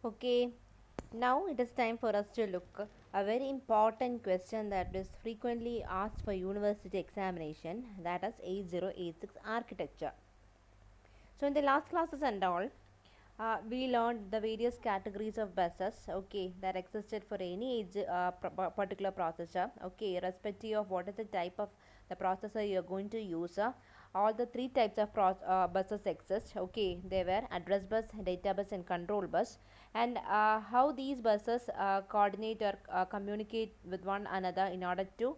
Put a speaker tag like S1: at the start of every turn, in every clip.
S1: Okay, now it is time for us to look a very important question that is frequently asked for university examination, that is 8086 architecture. So in the last classes and all, we learned the various categories of buses, okay, that existed for any particular processor, okay, irrespective of what is the type of the processor you are going to use. All the three types of buses exist, okay, they were address bus, data bus, and control bus. And how these buses coordinate or communicate with one another in order to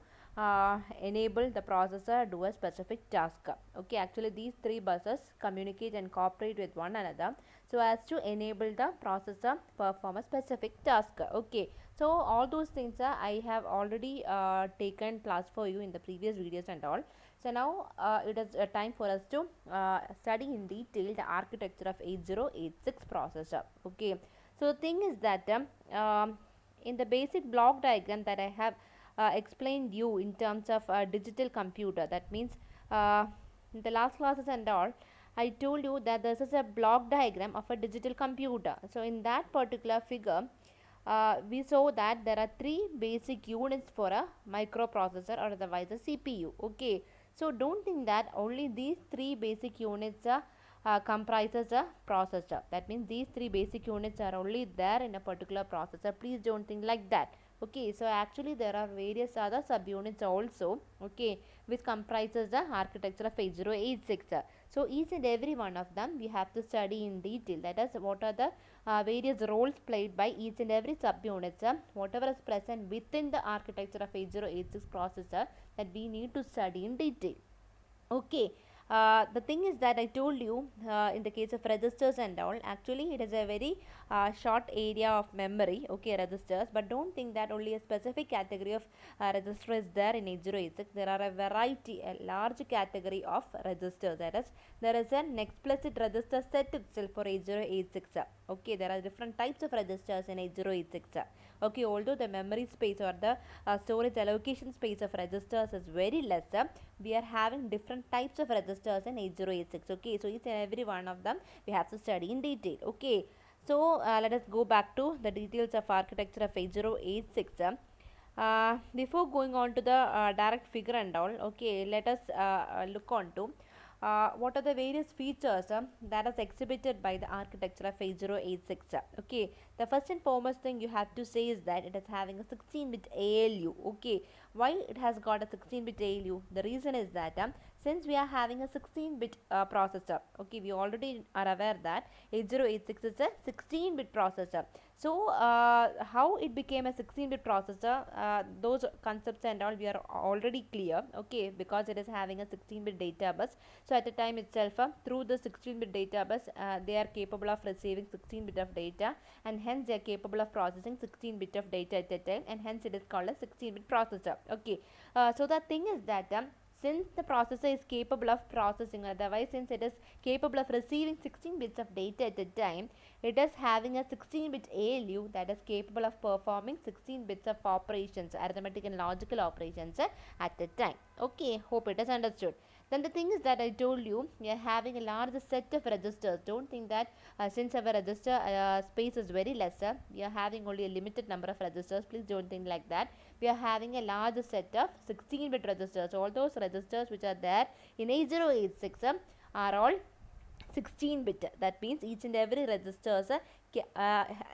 S1: enable the processor do a specific task. Okay, actually these three buses communicate and cooperate with one another so as to enable the processor perform a specific task. Okay, so all those things I have already taken class for you in the previous videos and all. So now it is time for us to study in detail the architecture of 8086 processor. Okay, so the thing is that in the basic block diagram that I have explained you in terms of digital computer, that means in the last classes and all, I told you that this is a block diagram of a digital computer. So in that particular figure, we saw that there are three basic units for a microprocessor or otherwise a CPU. Okay, so don't think that only these three basic units comprises a processor. That means these three basic units are only there in a particular processor. Please don't think like that. Okay, so actually there are various other subunits also, okay, which comprises the architecture of 8086. So each and every one of them we have to study in detail. That is, what are the various roles played by each and every subunit, whatever is present within the architecture of 8086 processor, that we need to study in detail. Okay, the thing is that I told you in the case of registers and all, actually it is a very short area of memory, okay, registers, but don't think that only a specific category of register is there in 8086. There are a variety, a large category of registers. That is, there is an explicit register set itself for 8086. Okay, there are different types of registers in 8086. Okay, although the memory space or the storage allocation space of registers is very less, we are having different types of registers in 8086. Okay, so each and every one of them we have to study in detail. Okay, so let us go back to the details of architecture of 8086. Before going on to the direct figure and all, okay, let us look on to what are the various features that is exhibited by the architecture of 8086. Okay, the first and foremost thing you have to say is that it is having a 16-bit ALU. Okay, why it has got a 16-bit ALU? The reason is that since we are having a 16-bit processor, okay, we already are aware that 8086 is a 16-bit processor. So how it became a 16-bit processor, those concepts and all we are already clear, okay, because it is having a 16-bit data bus. So at the time itself, through the 16-bit data bus, they are capable of receiving 16-bit of data, and hence they are capable of processing 16-bit of data at a time, and hence it is called a 16-bit processor. Okay, so the thing is that since the processor is capable of processing, otherwise since it is capable of receiving 16 bits of data at a time, it is having a 16-bit ALU that is capable of performing 16 bits of operations, arithmetic and logical operations at a time. Okay, hope it is understood. Then the thing is that I told you we are having a large set of registers. Don't think that since our register space is very lesser, we are having only a limited number of registers. Please don't think like that. We are having a large set of 16-bit registers. All those registers which are there in 8086 are all 16-bit. That means each and every registers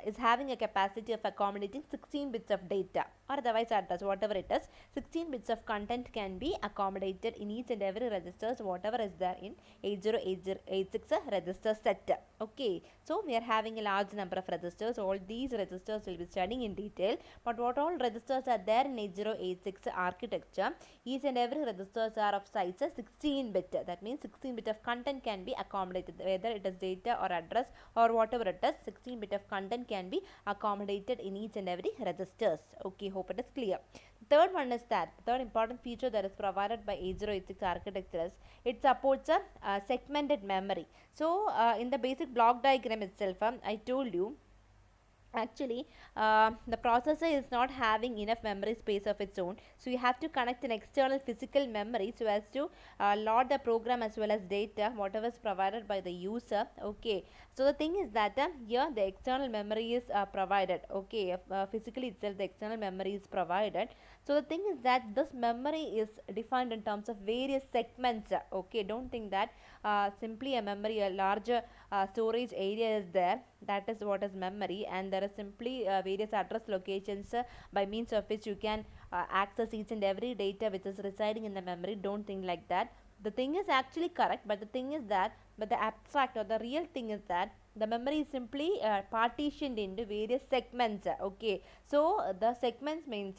S1: is having a capacity of accommodating 16 bits of data or otherwise address, whatever it is. 16 bits of content can be accommodated in each and every registers whatever is there in 8086 register set. Okay, so we are having a large number of registers. All these registers will be studying in detail, but what all registers are there in 8086 architecture, each and every registers are of size 16 bit. That means 16 bit of content can be accommodated, whether it is data or address or whatever it is. 16 bit of content can be accommodated in each and every registers. Okay, hope it is clear. Third one is that third important feature that is provided by 8086 architecture is it supports a segmented memory. So in the basic block diagram itself, I told you Actually, the processor is not having enough memory space of its own, so you have to connect an external physical memory so as to load the program as well as data whatever is provided by the user. Okay, so the thing is that here the external memory is provided. Okay, physically itself the external memory is provided. So the thing is that this memory is defined in terms of various segments. Okay, don't think that simply a memory, a larger storage area is there, that is what is memory, and there are simply various address locations by means of which you can access each and every data which is residing in the memory. Don't think like that. The thing is actually correct, but the thing is that, but the abstract or the real thing is that the memory is simply partitioned into various segments. Okay, so the segments means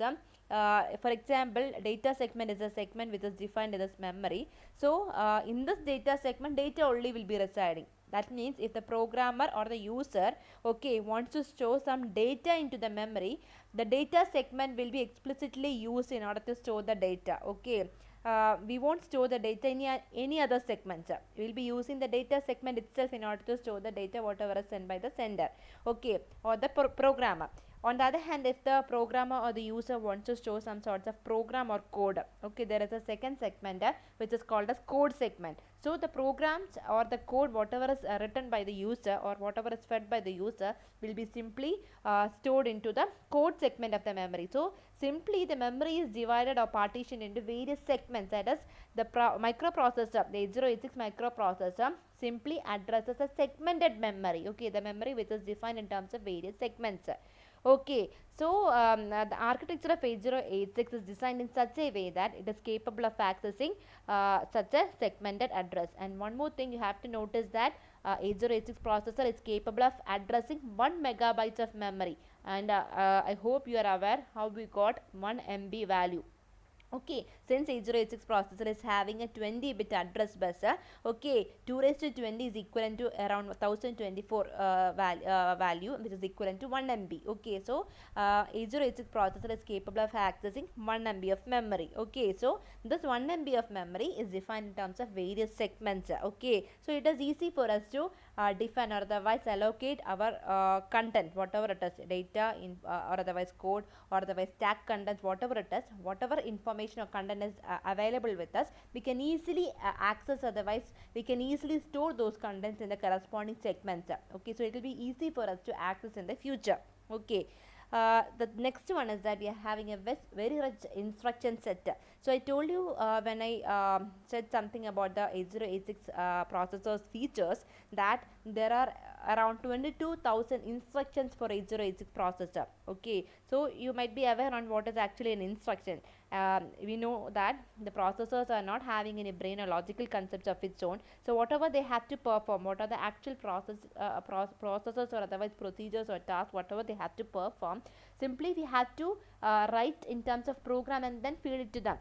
S1: for example, data segment is a segment which is defined as memory. So in this data segment, data only will be residing. That means if the programmer or the user, okay, wants to store some data into the memory, the data segment will be explicitly used in order to store the data. Okay, we won't store the data in any other segments. We will be using the data segment itself in order to store the data whatever is sent by the sender, okay, or the programmer. On the other hand, if the programmer or the user wants to store some sorts of program or code, okay, there is a second segment which is called as code segment. So the programs or the code whatever is written by the user or whatever is fed by the user will be simply stored into the code segment of the memory. So simply the memory is divided or partitioned into various segments. That is, the microprocessor, the 8086 microprocessor simply addresses a segmented memory. Okay, the memory which is defined in terms of various segments. Okay, so the architecture of 8086 is designed in such a way that it is capable of accessing such a segmented address. And one more thing you have to notice that 8086 processor is capable of addressing 1 megabytes of memory. And I hope you are aware how we got 1 MB value. Okay, since 8086 processor is having a 20-bit address bus, okay, 2 raised to 20 is equivalent to around 1024 value, which is equivalent to 1 MB. Okay, so 8086 processor is capable of accessing 1 MB of memory. Okay, so this 1 MB of memory is defined in terms of various segments. Okay, so it is easy for us to define or otherwise allocate our content, whatever it is, data in or otherwise code or otherwise tag contents, whatever it is, whatever information or content is available with us, we can easily access, otherwise we can easily store those contents in the corresponding segments. Okay, so it will be easy for us to access in the future. Okay, the next one is that we are having a very rich instruction set. So I told you when I said something about the 8086 processor's features, that there are around 22,000 instructions for 8086 processor. Okay, so you might be aware on what is actually an instruction. We know that the processors are not having any brain or logical concepts of its own, so whatever they have to perform, what are the actual processes or otherwise procedures or tasks, whatever they have to perform, simply we have to write in terms of program and then feed it to them,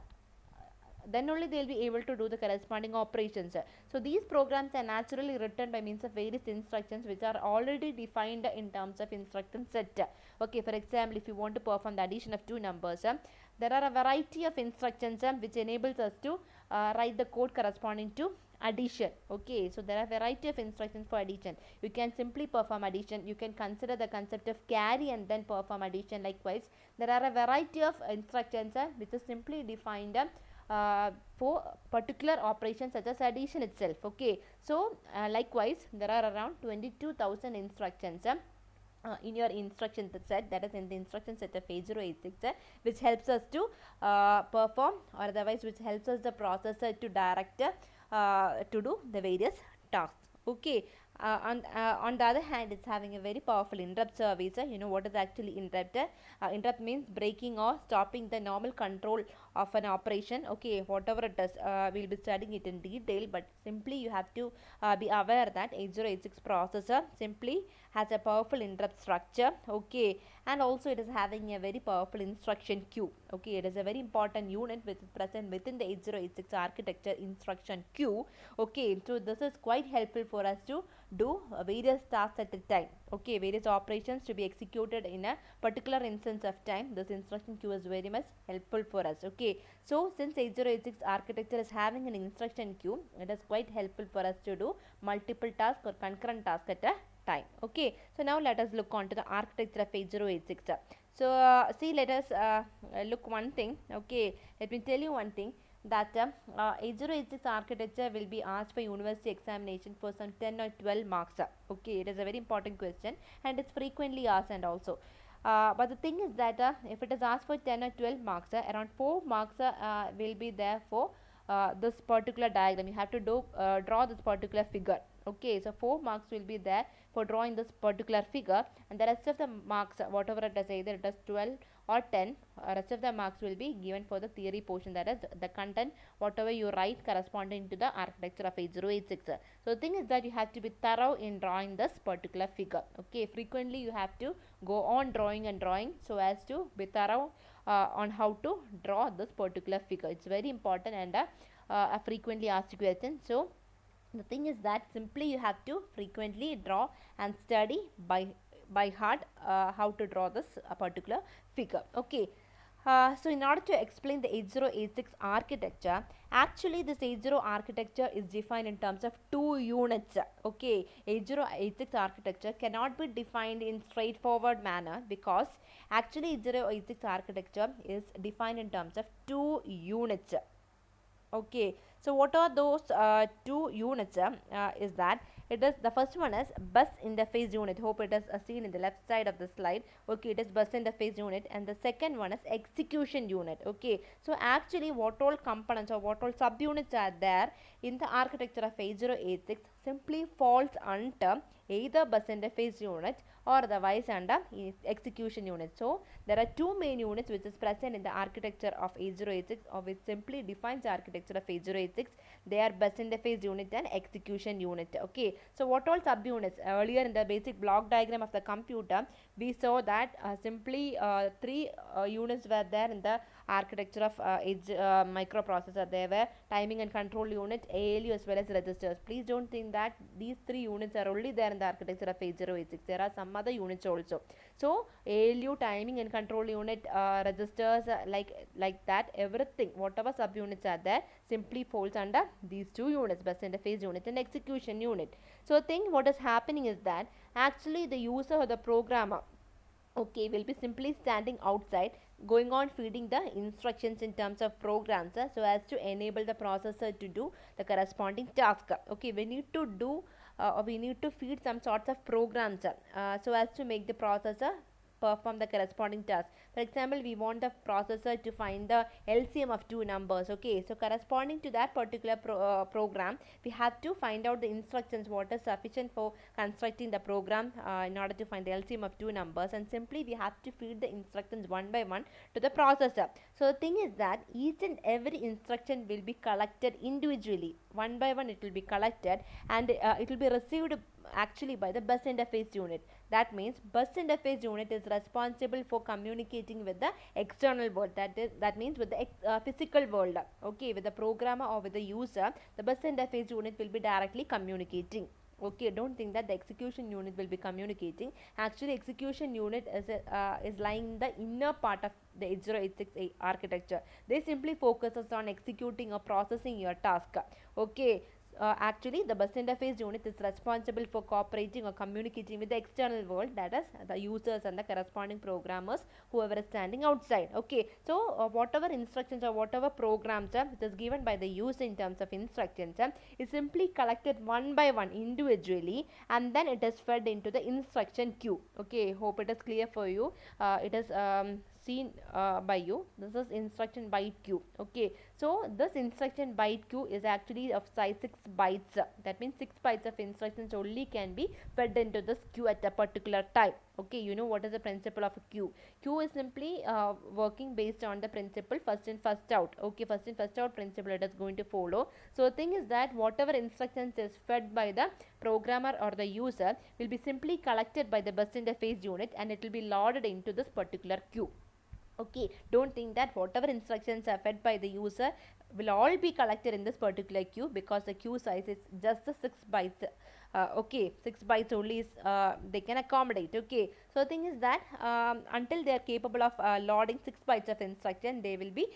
S1: then only they will be able to do the corresponding operations. So these programs are naturally written by means of various instructions which are already defined in terms of instruction set. Okay, for example, if you want to perform the addition of two numbers, there are a variety of instructions which enables us to write the code corresponding to addition. Okay, so there are variety of instructions for addition. You can simply perform addition, you can consider the concept of carry and then perform addition. Likewise, there are a variety of instructions which is simply defined for particular operations such as addition itself. Okay, so likewise there are around 22,000 instructions in your instruction set, that is in the instruction set of 8086, which helps us to perform or otherwise which helps us the processor to direct to do the various tasks. Okay, on the other hand, it's having a very powerful interrupt service. You know what is actually interrupt? Interrupt means breaking or stopping the normal control of an operation. Okay, whatever it is, we'll be studying it in detail, but simply you have to be aware that 8086 processor simply has a powerful interrupt structure. Okay, and also it is having a very powerful instruction queue. Okay, it is a very important unit which is present within the 8086 architecture, instruction queue. Okay, so this is quite helpful for us to do various tasks at a time. Okay, various operations to be executed in a particular instance of time. This instruction queue is very much helpful for us. Okay, so since 8086 architecture is having an instruction queue, it is quite helpful for us to do multiple tasks or concurrent tasks at a time. Okay, so now let us look on to the architecture of 8086. So see, let us look one thing. Okay, let me tell you one thing, that 8086 architecture will be asked for university examination for some 10 or 12 marks. Okay, it is a very important question and it's frequently asked. And also but the thing is that if it is asked for 10 or 12 marks, around 4 marks will be there for this particular diagram. You have to draw this particular figure. Okay, so 4 marks will be there for drawing this particular figure, and the rest of the marks, whatever it is, either it is 12 or 10, rest of the marks will be given for the theory portion, that is the content whatever you write corresponding to the architecture of 8086. So the thing is that you have to be thorough in drawing this particular figure. Okay, frequently you have to go on drawing and drawing so as to be thorough on how to draw this particular figure. It's very important and a frequently asked question. So the thing is that simply you have to frequently draw and study by heart how to draw this particular figure. Okay, so in order to explain the 8086 architecture, actually this 80 architecture is defined in terms of two units. Okay, 8086 architecture cannot be defined in straightforward manner because actually 8086 architecture is defined in terms of two units. Okay, so what are those two units? Is that it is the first one is bus interface unit. Hope it is seen in the left side of the slide. Okay, it is bus interface unit, and the second one is execution unit. Okay, so actually what all components or what all subunits are there in the architecture of 8086 simply falls under either bus interface unit or otherwise under execution unit. So there are two main units which is present in the architecture of 8086, or which simply defines the architecture of 8086. They are bus interface unit and execution unit. Okay, so what all subunits? Earlier in the basic block diagram of the computer, we saw that simply three units were there in the architecture of microprocessor. There were timing and control unit, ALU, as well as registers. Please don't think that these three units are only there in the architecture of 8086. There are some other units also. So ALU, timing and control unit, registers, like that, everything, whatever subunits are there, simply falls under these two units, bus interface unit and execution unit. So think what is happening is that actually the user or the programmer, okay, will be simply standing outside, going on feeding the instructions in terms of programs, so as to enable the processor to do the corresponding task. Okay, we need to do or we need to feed some sorts of programs so as to make the processor perform the corresponding task. For example, we want the processor to find the LCM of two numbers. Okay, so corresponding to that particular program, we have to find out the instructions what is sufficient for constructing the program in order to find the LCM of two numbers, and simply we have to feed the instructions one by one to the processor. So the thing is that each and every instruction will be collected individually, one by one it will be collected, and it will be received actually by the bus interface unit. That means bus interface unit is responsible for communicating with the external world, that means with the physical world. Okay, with the programmer or with the user, the bus interface unit will be directly communicating. Okay, don't think that the execution unit will be communicating. Actually, execution unit is lying in the inner part of the 8086 architecture. They simply focuses on executing or processing your task. Okay, actually the bus interface unit is responsible for cooperating or communicating with the external world, that is the users and the corresponding programmers, whoever is standing outside. Okay, so whatever instructions or whatever programs it is given by the user in terms of instructions is simply collected one by one individually, and then it is fed into the instruction queue. Okay, hope it is clear for you. It is seen by you. This is instruction byte queue. Okay, so this instruction byte queue is actually of size 6 bytes. That means 6 bytes of instructions only can be fed into this queue at a particular time. Okay, you know what is the principle of a queue. Queue is simply working based on the principle first in first out. Okay, first in first out principle it is going to follow. So the thing is that whatever instructions is fed by the programmer or the user will be simply collected by the bus interface unit, and it will be loaded into this particular queue. Okay, don't think that whatever instructions are fed by the user will all be collected in this particular queue, because the queue size is just the 6 bytes. Okay, 6 bytes only is they can accommodate. Okay, so the thing is that until they are capable of loading 6 bytes of instruction, they will be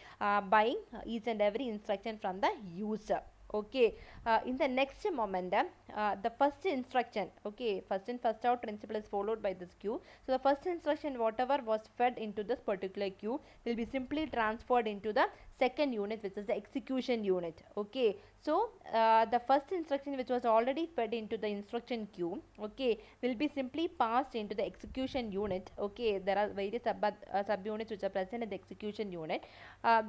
S1: buying each and every instruction from the user. Okay, in the next moment, the first instruction, okay, first in first out principle is followed by this queue. So the first instruction, whatever was fed into this particular queue, will be simply transferred into the second unit, which is the execution unit. Okay, so the first instruction which was already fed into the instruction queue, okay, will be simply passed into the execution unit. Okay, there are various subunits which are present in the execution unit.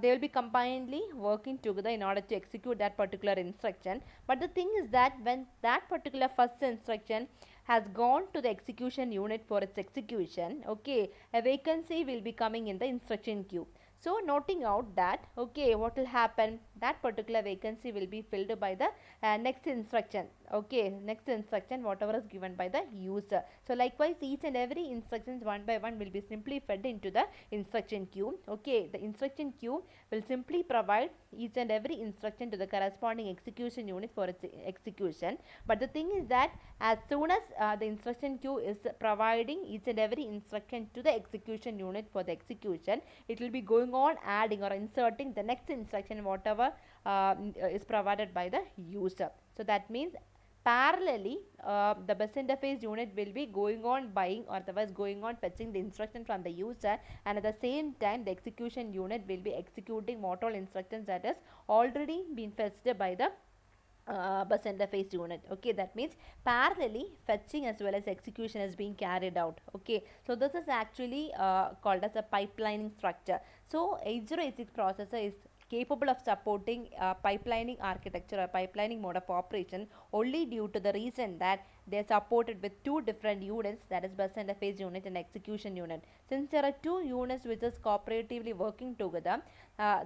S1: They will be combinedly working together in order to execute that particular instruction. But the thing is that when that particular first instruction has gone to the execution unit for its execution, okay, a vacancy will be coming in the instruction queue. So noting out that, okay, what will happen, that particular vacancy will be filled by the next instruction. Okay, next instruction whatever is given by the user. So likewise each and every instructions one by one will be simply fed into the instruction queue. Okay, the instruction queue will simply provide each and every instruction to the corresponding execution unit for its execution. But the thing is that as soon as the instruction queue is providing each and every instruction to the execution unit for the execution, it will be going on adding or inserting the next instruction whatever is provided by the user. So that means parallelly the bus interface unit will be going on buying or otherwise going on fetching the instruction from the user, and at the same time the execution unit will be executing what all instructions that is already been fetched by the bus interface unit. Okay, that means parallelly fetching as well as execution is being carried out. Okay, so this is actually called as a pipelining structure. So 8086 processor is capable of supporting pipelining architecture or pipelining mode of operation only due to the reason that they are supported with two different units, that is bus interface unit and execution unit. Since there are two units which is cooperatively working together,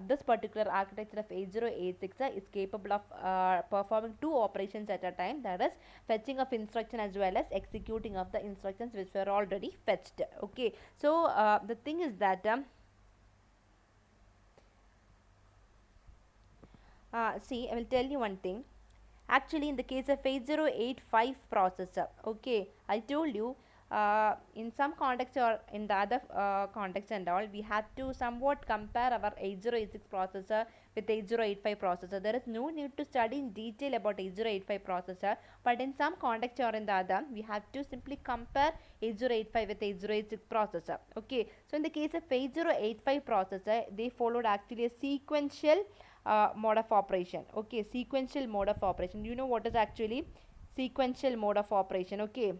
S1: this particular architecture of 8086 is capable of performing two operations at a time, that is fetching of instruction as well as executing of the instructions which were already fetched. Okay, so the thing is that see, I will tell you one thing. Actually, in the case of 8085 processor, okay, I told you in some context or in the other context and all, we have to somewhat compare our 8086 processor with 8085 processor. There is no need to study in detail about 8085 processor, but in some context or in the other, we have to simply compare 8085 with 8086 processor. Okay, so in the case of 8085 processor, they followed actually a sequential mode of operation. Okay, sequential mode of operation. You know what is actually sequential mode of operation? Okay,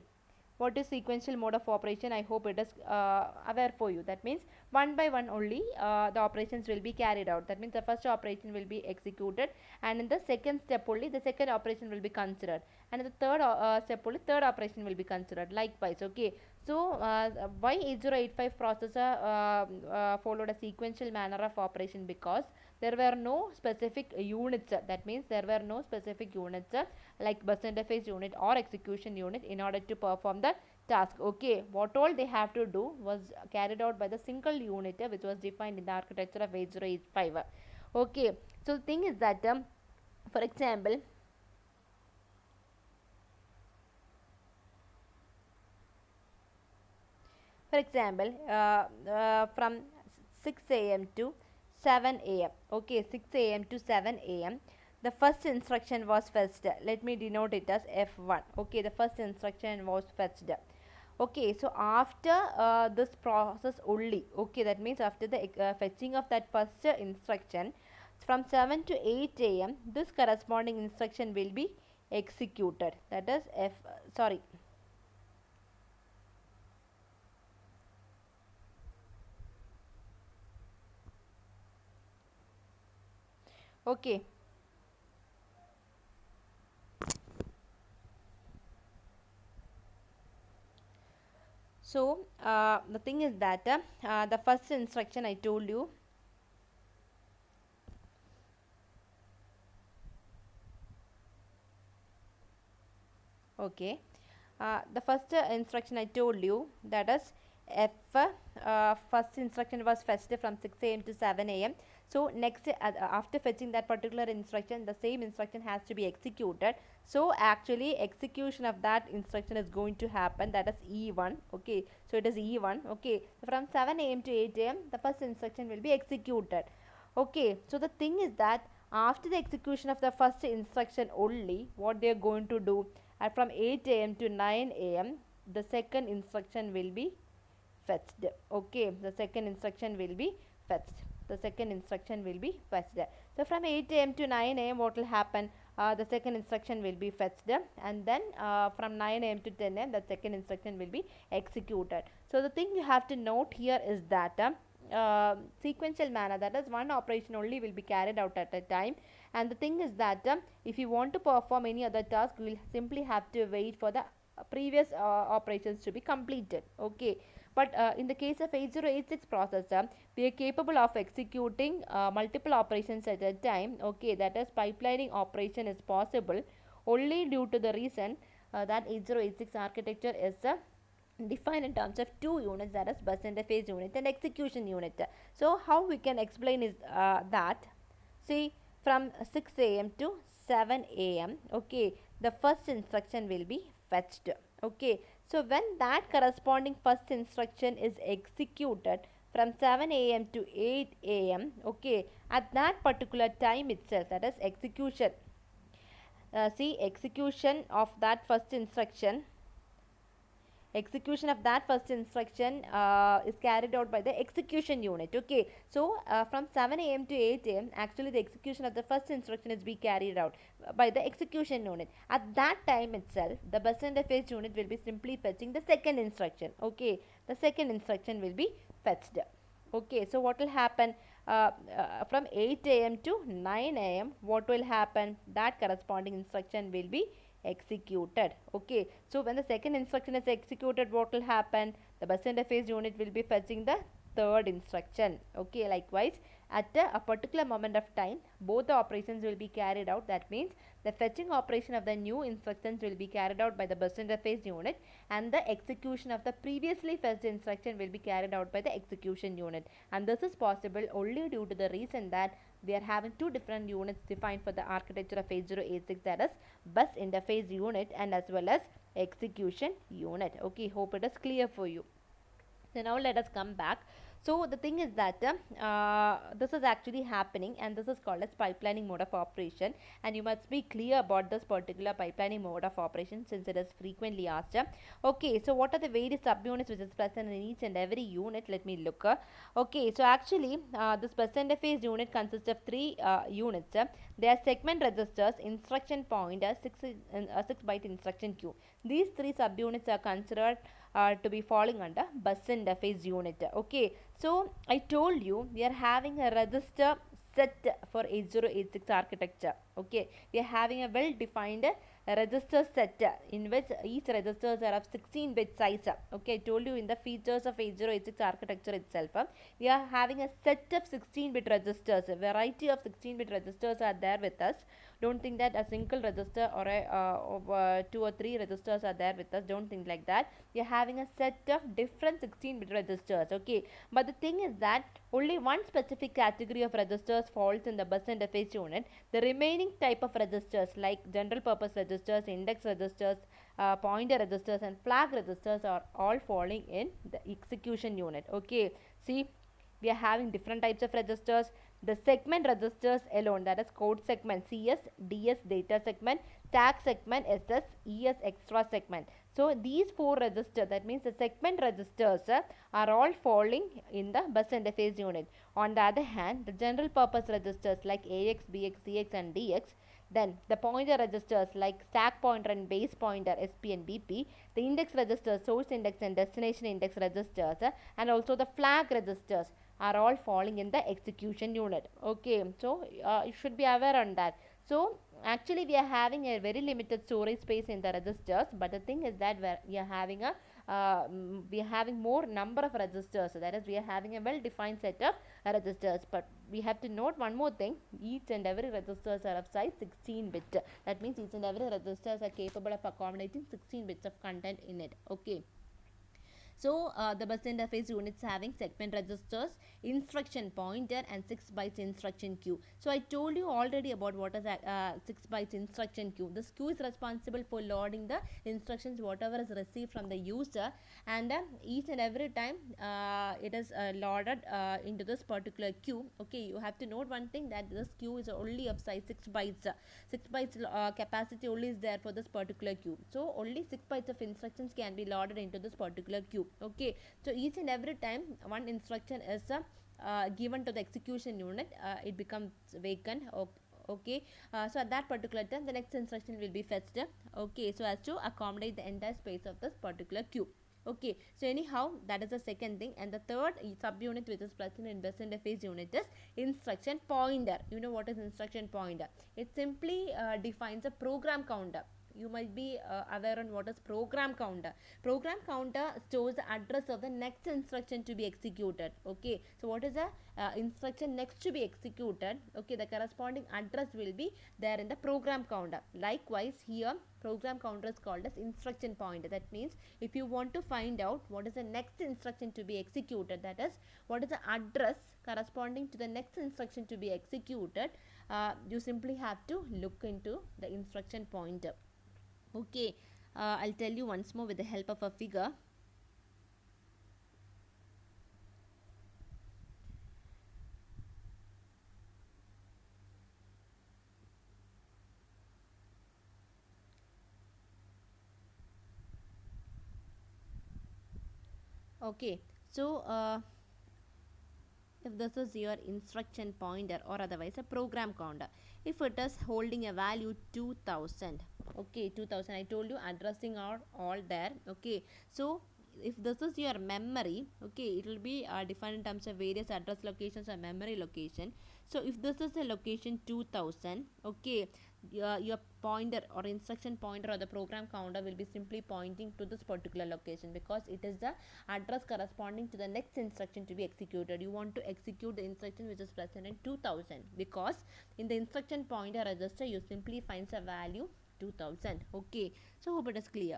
S1: what is sequential mode of operation? I hope it is aware for you. That means one by one only the operations will be carried out. That means the first operation will be executed, and in the second step only the second operation will be considered, and in the third step only third operation will be considered. Likewise, okay, so why 8085 processor followed a sequential manner of operation? Because there were no specific units, that means there were no specific units like bus interface unit or execution unit in order to perform the task. Okay, what all they have to do was carried out by the single unit which was defined in the architecture of 8085. Okay, so the thing is that for example, from 6 a.m. to 7 a.m. Okay, 6 a.m. to 7 a.m. The first instruction was fetched. Let me denote it as F1. Okay, the first instruction was fetched. Okay, so after this process only, okay, that means after the fetching of that first instruction from 7 to 8 a.m., this corresponding instruction will be executed. That is sorry. Okay. So the thing is that the first instruction I told you, okay, the first instruction I told you, that is F first instruction was fetched from 6 a.m. to 7 a.m. So next after fetching that particular instruction, the same instruction has to be executed. So actually execution of that instruction is going to happen, that is E1. Okay, so it is E1. Okay, from 7 a.m. to 8 a.m. the first instruction will be executed. Okay, so the thing is that After the execution of the first instruction only, what they are going to do, from 8 a.m. to 9 a.m. the second instruction will be fetched. Okay, the second instruction will be fetched. The second instruction will be fetched. So from 8 a.m. to 9 a.m. what will happen? The second instruction will be fetched, and then from 9 a.m. to 10 a.m. the second instruction will be executed. So the thing you have to note here is that sequential manner, that is one operation only will be carried out at a time, and the thing is that if you want to perform any other task, you will simply have to wait for the previous operations to be completed. Okay, but in the case of 8086 processor, we are capable of executing multiple operations at a time. Okay, that is pipelining operation is possible only due to the reason that 8086 architecture is defined in terms of two units, that is bus interface unit and execution unit. So how we can explain is that, see, from 6 a.m. to 7 a.m. okay, the first instruction will be fetched. Okay, so when that corresponding first instruction is executed from 7 a.m. to 8 a.m. okay, at that particular time itself, that is execution, see, execution of that first instruction is carried out by the execution unit. Okay, so from 7 a.m. to 8 a.m. actually the execution of the first instruction is be carried out by the execution unit. At that time itself, the bus interface unit will be simply fetching the second instruction. Okay, the second instruction will be fetched. Okay, so what will happen from 8 a.m. to 9 a.m. what will happen, that corresponding instruction will be executed. Okay, so when the second instruction is executed, what will happen, the bus interface unit will be fetching the third instruction. Okay, likewise at a particular moment of time both the operations will be carried out. That means the fetching operation of the new instructions will be carried out by the bus interface unit, and the execution of the previously fetched instruction will be carried out by the execution unit. And this is possible only due to the reason that we are having two different units defined for the architecture of 8086, that is bus interface unit and as well as execution unit. Okay, hope it is clear for you. So now let us come back. So the thing is that this is actually happening, and this is called as pipelining mode of operation, and you must be clear about this particular pipelining mode of operation since it is frequently asked. Okay, so what are the various subunits which is present in each and every unit? Let me look. Okay, so actually this bus interface unit consists of three units. They are segment registers, instruction pointer, 6-byte instruction queue. These three subunits are considered to be falling under bus interface unit. Okay, so I told you we are having a register set for 8086 architecture. Okay, we are having a well defined register set in which each registers are of 16-bit size. Okay, I told you in the features of 8086 architecture itself, we are having a set of 16-bit registers. A variety of 16-bit registers are there with us. Don't think that a single register or a two or three registers are there with us. Don't think like that. We are having a set of different 16-bit registers. Okay, but the thing is that only one specific category of registers falls in the bus interface unit. The remaining type of registers like general purpose registers, index registers, pointer registers and flag registers are all falling in the execution unit. Okay, see, we are having different types of registers. The segment registers alone, that is code segment, CS, DS data segment, tag segment, SS, ES extra segment. So these four registers, that means the segment registers are all falling in the bus interface unit. On the other hand, the general purpose registers like AX, BX, CX and DX, then the pointer registers like stack pointer and base pointer, SP and BP, the index registers, source index and destination index registers, and also the flag registers are all falling in the execution unit. Okay, so you should be aware on that. So actually we are having a very limited storage space in the registers, but the thing is that we are having a we are having more number of registers. So that is, we are having a well defined set of registers. But we have to note one more thing, each and every registers are of size 16-bit. That means each and every registers are capable of accommodating 16 bits of content in it. Okay, So the bus interface units having segment registers, instruction pointer, and 6 bytes instruction queue. So I told you already about what is 6 bytes instruction queue. This queue is responsible for loading the instructions whatever is received from the user, and each and every time it is loaded into this particular queue. Okay, you have to note one thing, that this queue is only of size 6 bytes. 6 bytes capacity only is there for this particular queue. So only 6 bytes of instructions can be loaded into this particular queue. Okay, so each and every time one instruction is given to the execution unit, it becomes vacant. Okay, so at that particular time the next instruction will be fetched. Okay, so as to accommodate the entire space of this particular queue. Okay, so anyhow, that is the second thing. And the third subunit which is present in bus interface unit is instruction pointer. You know what is instruction pointer? It simply defines a program counter. You might be aware on what is program counter. Program counter stores the address of the next instruction to be executed. Okay, so what is the instruction next to be executed? Okay, the corresponding address will be there in the program counter. Likewise, here program counter is called as instruction pointer. That means if you want to find out what is the next instruction to be executed, that is what is the address corresponding to the next instruction to be executed, you simply have to look into the instruction pointer. Okay, I'll tell you once more with the help of a figure. Okay, so if this is your instruction pointer, or otherwise a program counter, if it is holding a value 2000, okay, 2000, I told you addressing are all there. Okay, so if this is your memory, okay, it will be defined in terms of various address locations or memory location. So if this is a location 2000, okay, your pointer or instruction pointer or the program counter will be simply pointing to this particular location, because it is the address corresponding to the next instruction to be executed. You want to execute the instruction which is present in 2000, because in the instruction pointer register you simply finds a value 2000. Okay, so hope it is clear.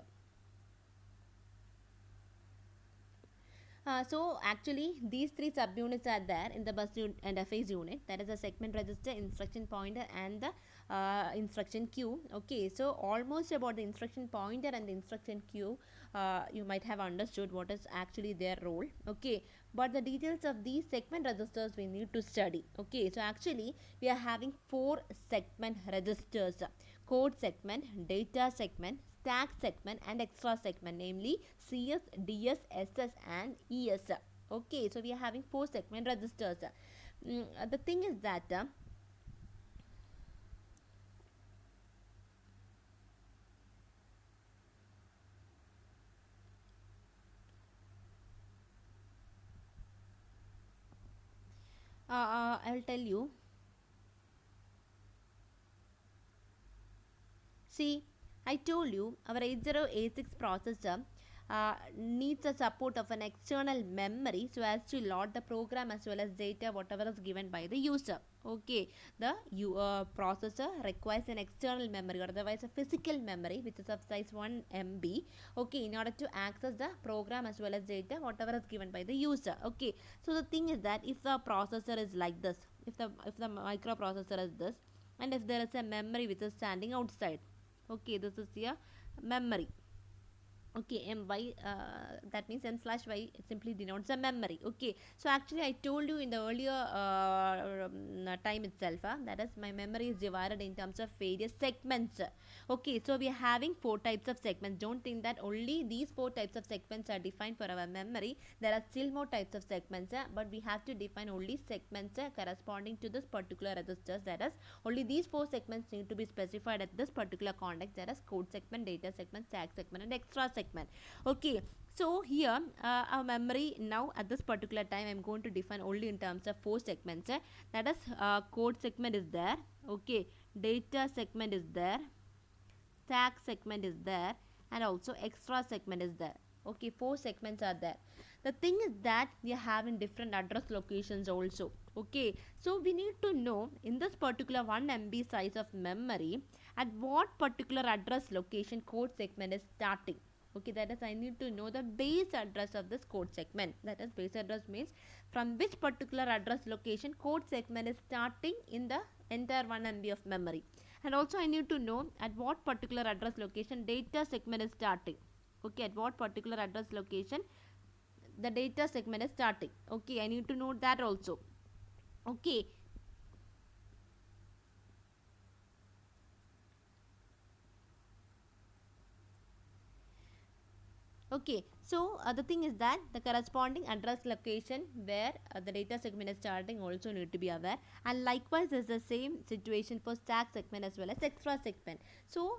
S1: So actually these three subunits are there in the bus interface unit, that is a segment register, instruction pointer, and the instruction queue. Okay, so almost about the instruction pointer and the instruction queue, you might have understood what is actually their role. Okay, but the details of these segment registers we need to study. Okay, so actually we are having four segment registers: code segment, data segment, stack segment, and extra segment, namely CS, DS, SS, and ES. Okay, so we are having four segment registers. The thing is that I will tell you. See, I told you our 8086 processor needs the support of an external memory so as to load the program as well as data whatever is given by the user. Okay, the processor requires an external memory, or otherwise a physical memory, which is of size 1 MB. Okay, in order to access the program as well as data whatever is given by the user. Okay, so the thing is that if the processor is like this, if the microprocessor is this, and if there is a memory which is standing outside, okay, this is your memory. Okay, my that means m slash y, it simply denotes a memory. Okay, so actually I told you in the earlier time itself, that is my memory is divided in terms of various segments. Okay, so we are having four types of segments. Don't think that only these four types of segments are defined for our memory. There are still more types of segments, but we have to define only segments corresponding to this particular registers. That is, only these four segments need to be specified at this particular context, that is code segment, data segment, stack segment, and extra segment. Okay, so here our memory now at this particular time I'm going to define only in terms of four segments. That is, code segment is there. Okay, data segment is there, stack segment is there, and also extra segment is there. Okay, four segments are there. The thing is that we are having different address locations also. Okay, so we need to know in this particular 1 MB size of memory at what particular address location code segment is starting. Okay, that is I need to know the base address of this code segment. That is base address means from which particular address location code segment is starting in the entire 1 MB of memory. And also I need to know at what particular address location data segment is starting. Okay, at what particular address location the data segment is starting. Okay, I need to know that also. Okay. Okay, so the thing is that the corresponding address location where the data segment is starting also need to be aware, and likewise is the same situation for stack segment as well as extra segment. So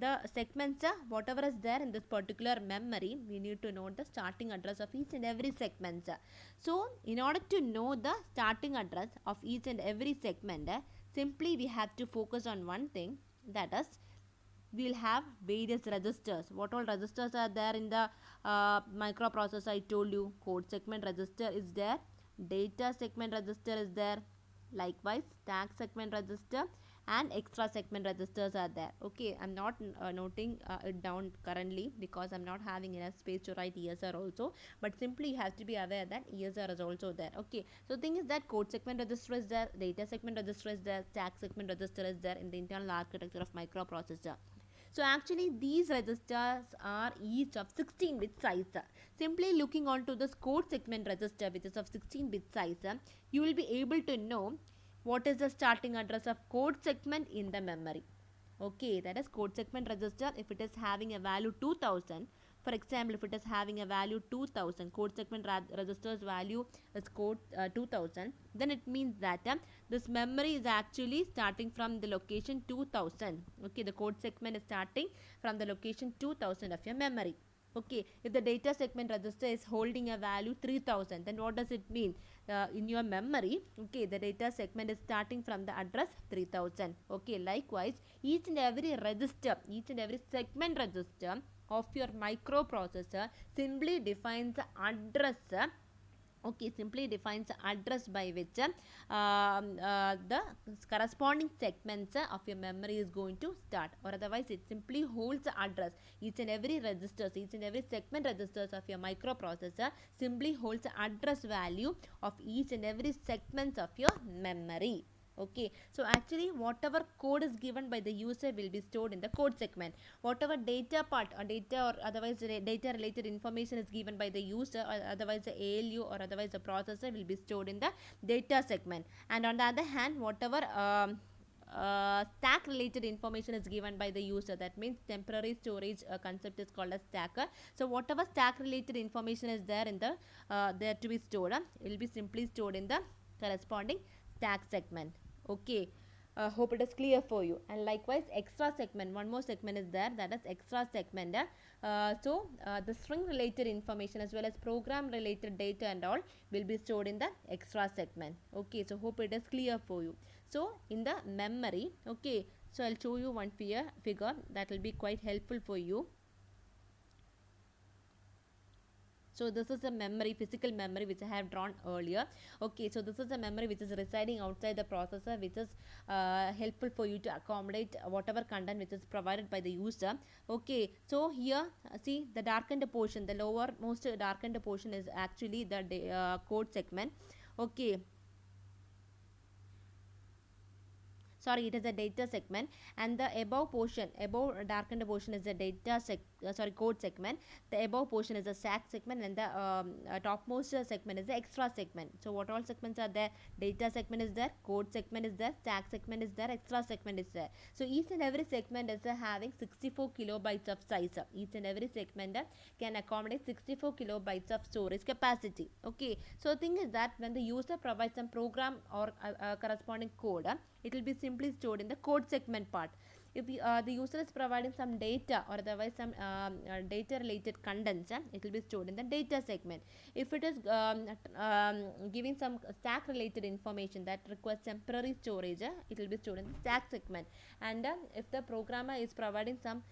S1: the segments whatever is there in this particular memory, we need to know the starting address of each and every segment. So in order to know the starting address of each and every segment, simply we have to focus on one thing, that is we'll have various registers. What all registers are there in the microprocessor? I told you code segment register is there, data segment register is there, likewise stack segment register and extra segment registers are there. Okay, I'm not noting it down currently because I'm not having enough space to write ESR also, but simply you have to be aware that ESR is also there. Okay, so thing is that code segment register is there, data segment register is there, stack segment register is there in the internal architecture of microprocessor. So actually these registers are each of 16-bit size. Simply looking onto this code segment register which is of 16-bit size, you will be able to know what is the starting address of code segment in the memory. Okay, that is code segment register. If it is having a value 2000, for example, if it is having a value 2000, code segment register's value is code 2000, then it means that this memory is actually starting from the location 2000. Okay, the code segment is starting from the location 2000 of your memory. Okay, if the data segment register is holding a value 3000, then what does it mean? In your memory, okay, the data segment is starting from the address 3000. Okay, likewise each and every register, each and every segment register of your microprocessor simply defines the address. Okay, simply defines the address by which the corresponding segments of your memory is going to start, or otherwise it simply holds the address. Each and every registers, each and every segment registers of your microprocessor simply holds the address value of each and every segments of your memory. Okay, so actually whatever code is given by the user will be stored in the code segment. Whatever data part or data or otherwise data related information is given by the user, or otherwise the ALU or otherwise the processor, will be stored in the data segment. And on the other hand, whatever stack related information is given by the user, that means temporary storage concept is called as stacker. So whatever stack related information is there in the there to be stored, it will be simply stored in the corresponding stack segment. Okay, hope it is clear for you. And likewise extra segment, one more segment is there, that is extra segment. The string related information as well as program related data and all will be stored in the extra segment. Okay, so hope it is clear for you. So in the memory, okay, so I'll show you one figure that will be quite helpful for you. So this is a memory, physical memory, which I have drawn earlier. Okay, so this is a memory which is residing outside the processor, which is helpful for you to accommodate whatever content which is provided by the user. Okay, so here see the darkened portion, the lower most darkened portion is actually the code segment. Okay, sorry, it is a data segment, and the above portion, above darkened portion is the code segment. The above portion is the stack segment, and the topmost segment is the extra segment. So what all segments are there? Data segment is there, code segment is there, stack segment is there, extra segment is there. So each and every segment is having 64 kilobytes of size. Each and every segment can accommodate 64 kilobytes of storage capacity. Okay, so the thing is that when the user provides some program or corresponding code, it will be simply stored in the code segment part. If the user is providing some data or otherwise some data related contents, it will be stored in the data segment. If it is giving some stack related information that requires temporary storage, it will be stored in the stack segment. And if the programmer is providing some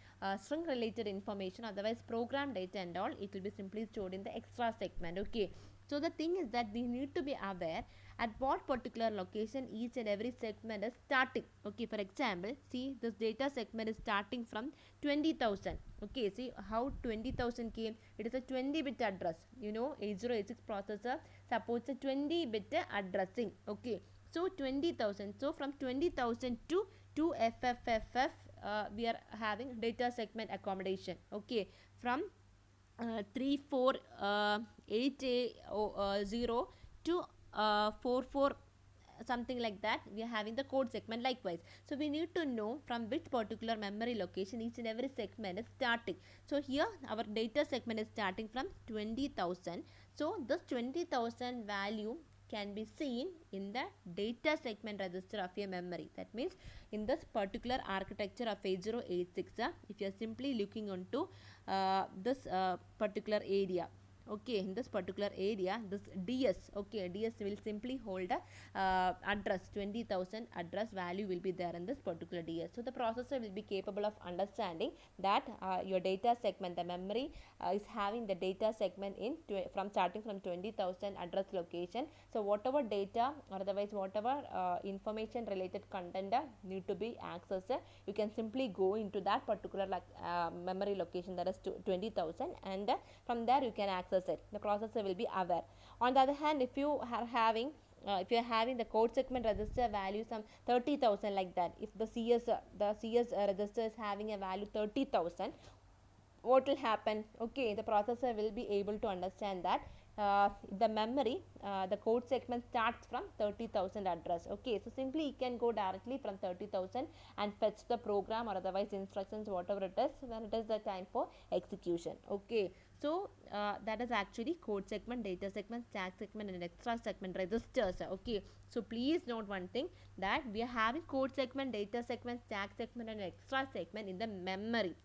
S1: string related information, otherwise program data and all, it will be simply stored in the extra segment. Okay, So the thing is that we need to be aware at what particular location each and every segment is starting. Okay, for example, see this data segment is starting from 20,000. Okay, see how 20,000 came. It is a 20-bit address. You know, 8086 processor supports a 20-bit addressing. Okay, so 20,000. So from 20,000 to 2FFFF, we are having data segment accommodation. Okay, from 348 to 44 something like that, we are having the code segment likewise. So we need to know from which particular memory location each and every segment is starting. So here our data segment is starting from 20,000. So this 20,000 value can be seen in the data segment register of your memory. That means in this particular architecture of 8086, if you are simply looking into this particular area, okay, in this particular area, this ds, okay, ds will simply hold a address 20,000 address value will be there in this particular ds. So the processor will be capable of understanding that your data segment, the memory is having the data segment in from starting from 20,000 address location. So whatever data or otherwise whatever information related content need to be accessed, you can simply go into that particular memory location, that is 20,000, and from there you can access it. The processor will be aware. On the other hand, if you are having if you are having the code segment register value some 30,000 like that, if the CS register is having a value 30,000, what will happen? Okay, the processor will be able to understand that the memory, the code segment starts from 30,000 address. Okay, so simply it can go directly from 30,000 and fetch the program or otherwise instructions, whatever it is, when it is the time for execution. Okay, so that is actually code segment, data segment, stack segment, and extra segment registers. Okay, so please note one thing, that we are having code segment, data segment, stack segment, and extra segment in the memory.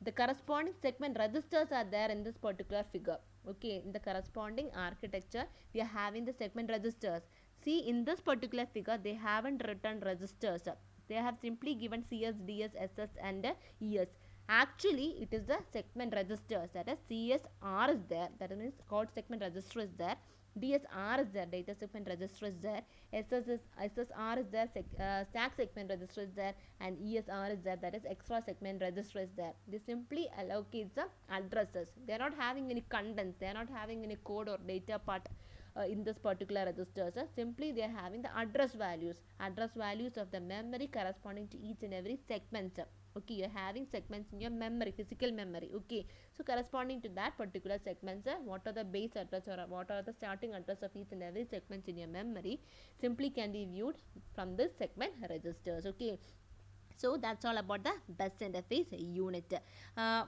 S1: The corresponding segment registers are there in this particular figure. Okay, in the corresponding architecture we are having the segment registers. See, in this particular figure they haven't written registers, they have simply given CS, DS, SS, and ES. Actually it is the segment registers, that is CSR is there, that means code segment register is there, DSR is there, data segment register is there, SSR is there, stack segment register is there, and ESR is there, that is extra segment register is there. They simply allocate the addresses. They are not having any contents, they are not having any code or data part in this particular registers. Simply they are having the address values of the memory corresponding to each and every segment. Okay, you are having segments in your memory, physical memory. Okay, so corresponding to that particular segments, what are the base address or what are the starting address of each and every segments in your memory simply can be viewed from this segment registers. Okay, so that's all about the bus interface unit.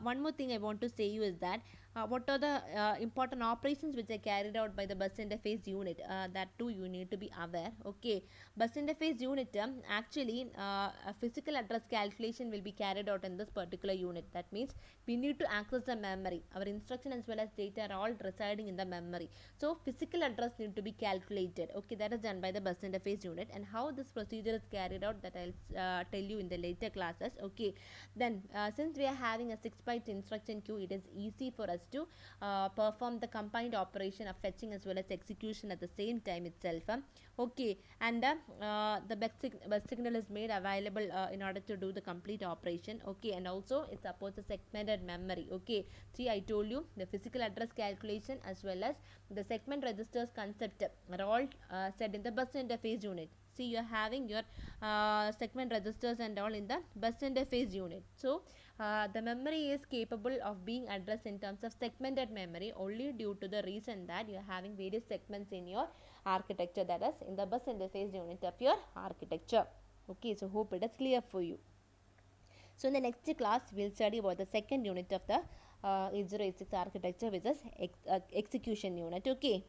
S1: One more thing I want to say you is that what are the important operations which are carried out by the bus interface unit, that too you need to be aware. Okay, bus interface unit, actually a physical address calculation will be carried out in this particular unit. That means we need to access the memory, our instruction as well as data are all residing in the memory, so physical address need to be calculated. Okay, that is done by the bus interface unit, and how this procedure is carried out, that I'll tell you in the later classes. Okay, then since we are having a 6 bytes instruction queue, it is easy for us to perform the combined operation of fetching as well as execution at the same time itself. Okay, and the bus signal is made available in order to do the complete operation. Okay, and also it supports a segmented memory. Okay, see, I told you the physical address calculation as well as the segment registers concept are all said in the bus interface unit. See, you are having your segment registers and all in the bus interface unit. So the memory is capable of being addressed in terms of segmented memory only due to the reason that you are having various segments in your architecture, that is in the bus interface unit of your architecture. Okay, so hope it is clear for you. So in the next class we'll study about the second unit of the 8086 architecture, which is execution unit. Okay.